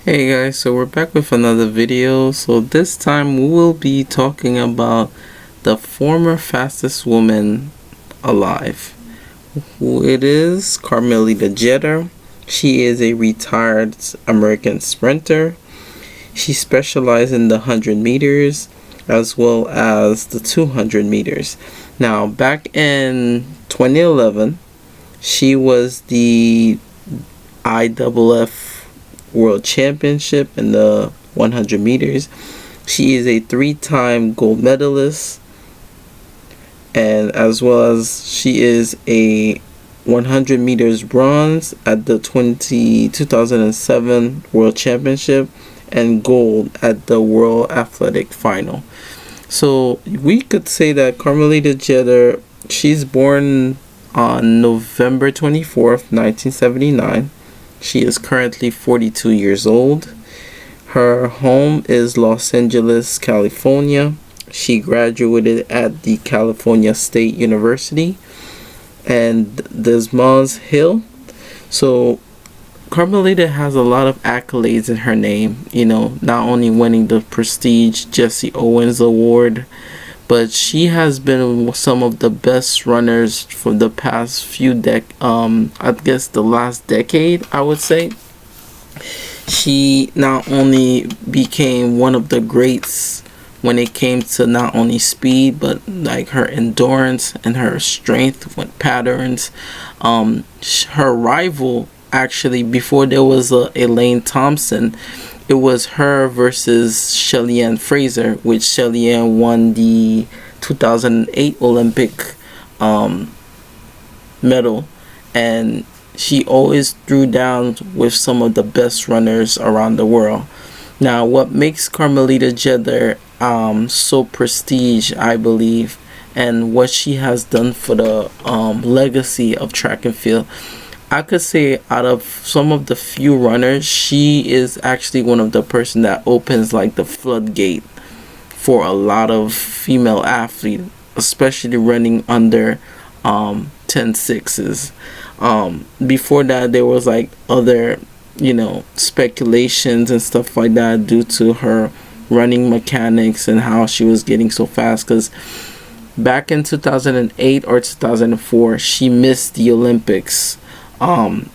Hey guys, so we're back with another video. So this time we will be talking about the former fastest woman alive. Who it is? Carmelita Jeter. She is a retired American sprinter. She specialized in the 100 meters as well as the 200 meters. Now, back in 2011, she was the IWF World Championship in the 100 meters. She is a three-time gold medalist, and as well as she is a 100 meters bronze at the 2007 World Championship and gold at the World Athletic Final. So we could say that Carmelita Jeter, she's born on November 24th, 1979. She is currently 42 years old. Her home is Los Angeles, California. She graduated at the California State University and Des Moines Hill. So Carmelita has a lot of accolades in her name, not only winning the prestige Jesse Owens Award, but she has been some of the best runners for the past few I guess the last decade, I would say. She not only became one of the greats when it came to not only speed, but like her endurance and her strength with patterns. Her rival, actually, before there was Elaine Thompson, it was her versus Shelly-Ann Fraser, which Shelly-Ann won the 2008 Olympic medal, and she always threw down with some of the best runners around the world. Now, what makes Carmelita Jeter so prestige, I believe, and what she has done for the legacy of track and field, I could say out of some of the few runners, she is actually one of the person that opens like the floodgate for a lot of female athletes, especially running under 10.6s. Before that, there was like other, speculations and stuff like that due to her running mechanics and how she was getting so fast. Because back in 2008 or 2004, she missed the Olympics.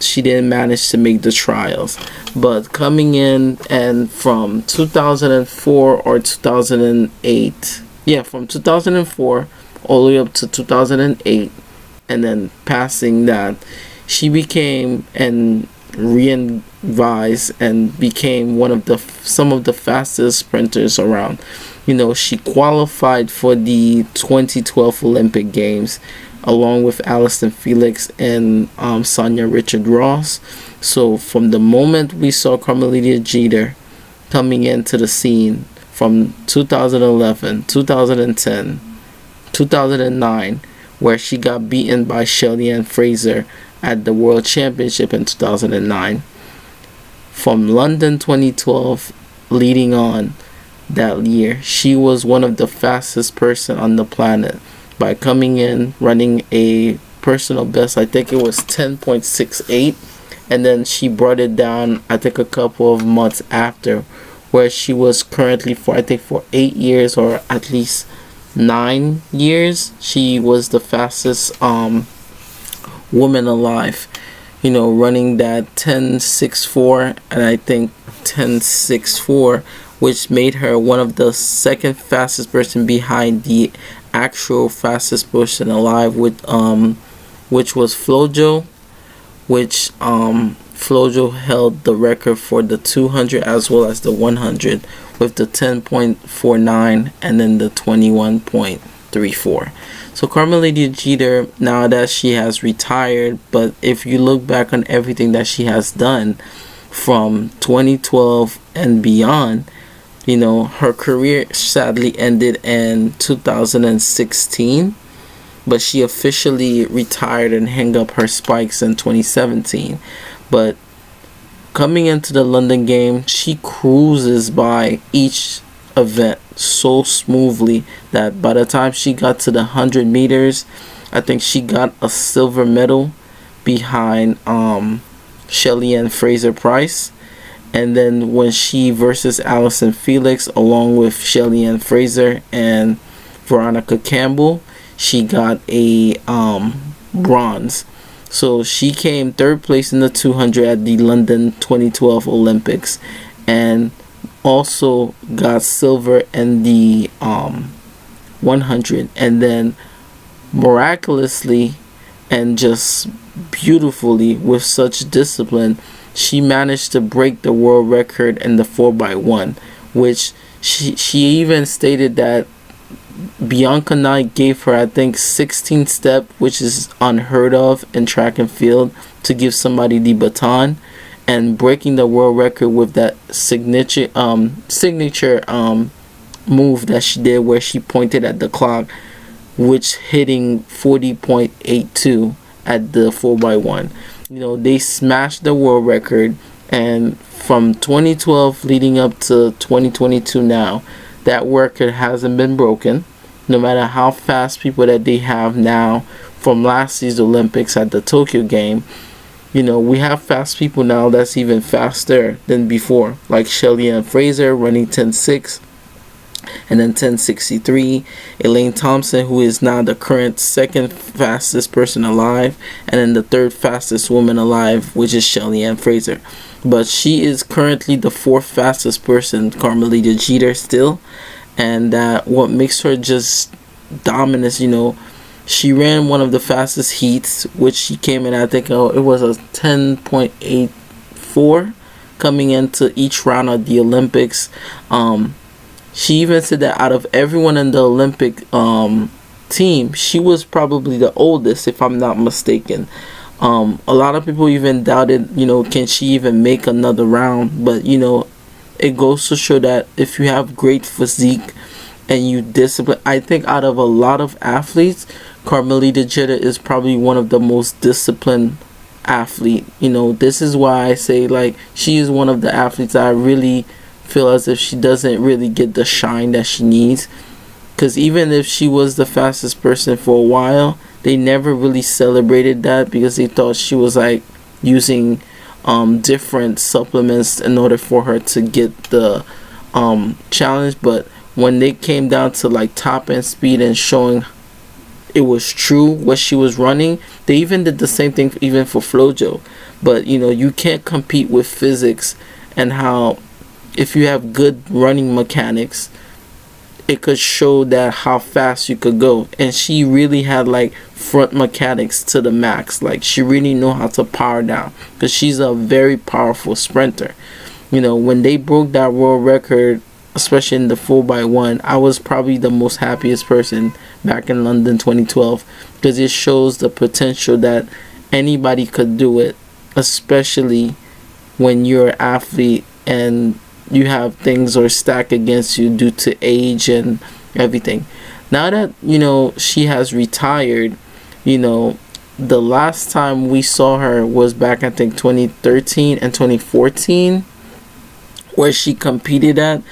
She didn't manage to make the trials, but coming in and from 2004 or 2008, from 2004 all the way up to 2008, and then passing that, she became and revised and became one of some of the fastest sprinters around. She qualified for the 2012 Olympic Games along with Allyson Felix and Sonia Richard-Ross. So from the moment we saw Carmelita Jeter coming into the scene from 2011, 2010, 2009, where she got beaten by Shelly-Ann Fraser at the World Championship in 2009, from London 2012 leading on that year, she was one of the fastest person on the planet by coming in running a personal best. I think it was 10.68, and then she brought it down, I think, a couple of months after, where she was currently for 8 years or at least 9 years, she was the fastest woman alive, running that 10.64 and I think 10.64, which made her one of the second fastest person behind the actual fastest person alive, with which was Flojo, which Flojo held the record for the 200 as well as the 100 with the 10.49 and then the 21.34. So Carmelita Jeter, now that she has retired, but if you look back on everything that she has done from 2012 and beyond, her career sadly ended in 2016, but she officially retired and hung up her spikes in 2017. But coming into the London game, she cruises by each event so smoothly that by the time she got to the 100 meters, I think she got a silver medal behind Shelly-Ann Fraser Price. And then when she versus Allison Felix along with Shelly Ann Fraser and Veronica Campbell, she got a bronze. So she came third place in the 200 at the London 2012 Olympics, and also got silver in the 100. And then miraculously and just beautifully, with such discipline, she managed to break the world record in the 4x1, which she even stated that Bianca Knight gave her, I think, 16 step, which is unheard of in track and field, to give somebody the baton, and breaking the world record with that signature move that she did, where she pointed at the clock, which hitting 40.82 at the 4x1. They smashed the world record, and from 2012 leading up to 2022 now, that record hasn't been broken, no matter how fast people that they have now from last year's Olympics at the Tokyo game. We have fast people now that's even faster than before, like Shelly Ann Fraser running 10.6 and then 10.63. Elaine Thompson, who is now the current second fastest person alive, and then the third fastest woman alive, which is Shelly Ann Fraser. But she is currently the fourth fastest person, Carmelita Jeter, still. And what makes her just dominant, she ran one of the fastest heats, which she came in, I think it was a 10.84 coming into each round of the Olympics. She even said that out of everyone in the Olympic team, she was probably the oldest, if I'm not mistaken. A lot of people even doubted, can she even make another round? But, it goes to show that if you have great physique and you discipline, I think out of a lot of athletes, Carmelita Jeter is probably one of the most disciplined athlete. This is why I say, like, she is one of the athletes I really feel as if she doesn't really get the shine that she needs. Because even if she was the fastest person for a while, they never really celebrated that, because they thought she was like using different supplements in order for her to get the challenge. But when they came down to like top end speed and showing it was true what she was running, they even did the same thing even for Flojo. But you can't compete with physics, and how if you have good running mechanics, it could show that how fast you could go. And she really had like front mechanics to the max. Like, she really know how to power down, because she's a very powerful sprinter. When they broke that world record, especially in the 4x1, I was probably the most happiest person back in London 2012, because it shows the potential that anybody could do it, especially when you're an athlete and you have things or stack against you due to age and everything. Now that she has retired, the last time we saw her was back, I think, 2013 and 2014, where she competed at.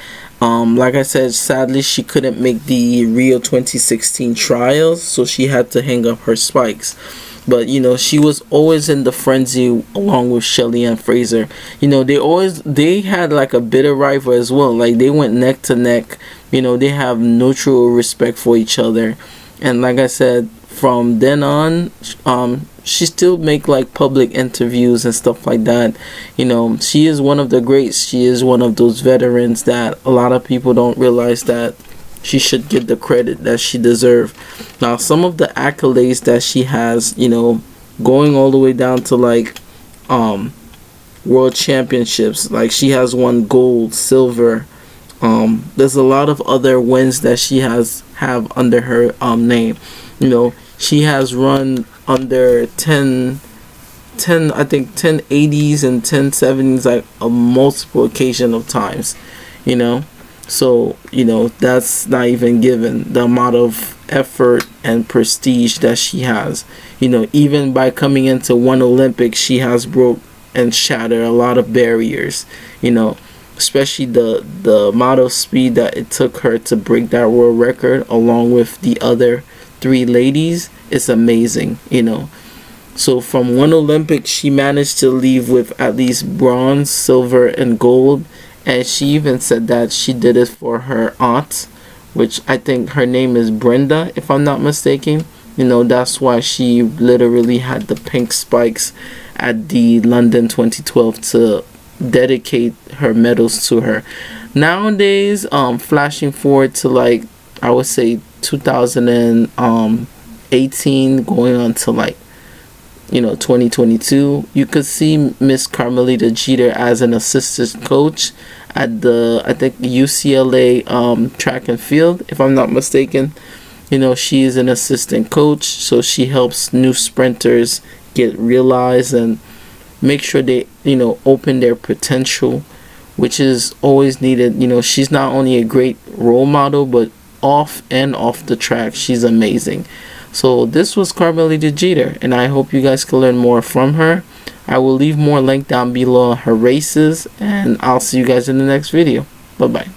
Like I said, sadly she couldn't make the Rio 2016 trials, so she had to hang up her spikes. But she was always in the frenzy along with Shelly Ann Fraser. They had like a bitter rival as well. Like, they went neck to neck. They have mutual respect for each other. And like I said, from then on, she still make like public interviews and stuff like that. She is one of the greats. She is one of those veterans that a lot of people don't realize that she should get the credit that she deserves. Now, some of the accolades that she has, going all the way down to like world championships, like she has won gold, silver. There's a lot of other wins that she have under her name. She has run under 10 I think 1080s and 1070s like a multiple occasion of times. So, that's not even given the amount of effort and prestige that she has. Even by coming into one Olympic, she has broke and shattered a lot of barriers, especially the amount of speed that it took her to break that world record along with the other three ladies. It's amazing, So from one Olympics, she managed to leave with at least bronze, silver, and gold. And she even said that she did it for her aunt, which I think her name is Brenda, if I'm not mistaken. You know, that's why she literally had the pink spikes at the London 2012 to dedicate her medals to her. Nowadays, flashing forward to, like, I would say 2018 going on to, like, 2022, you could see Miss Carmelita Jeter as an assistant coach at the, I think, UCLA track and field, if I'm not mistaken. She is an assistant coach, so she helps new sprinters get realized and make sure they, open their potential, which is always needed. She's not only a great role model, but off the track, she's amazing. So this was Carmelita Jeter, and I hope you guys can learn more from her. I will leave more link down below on her races, and I'll see you guys in the next video. Bye bye.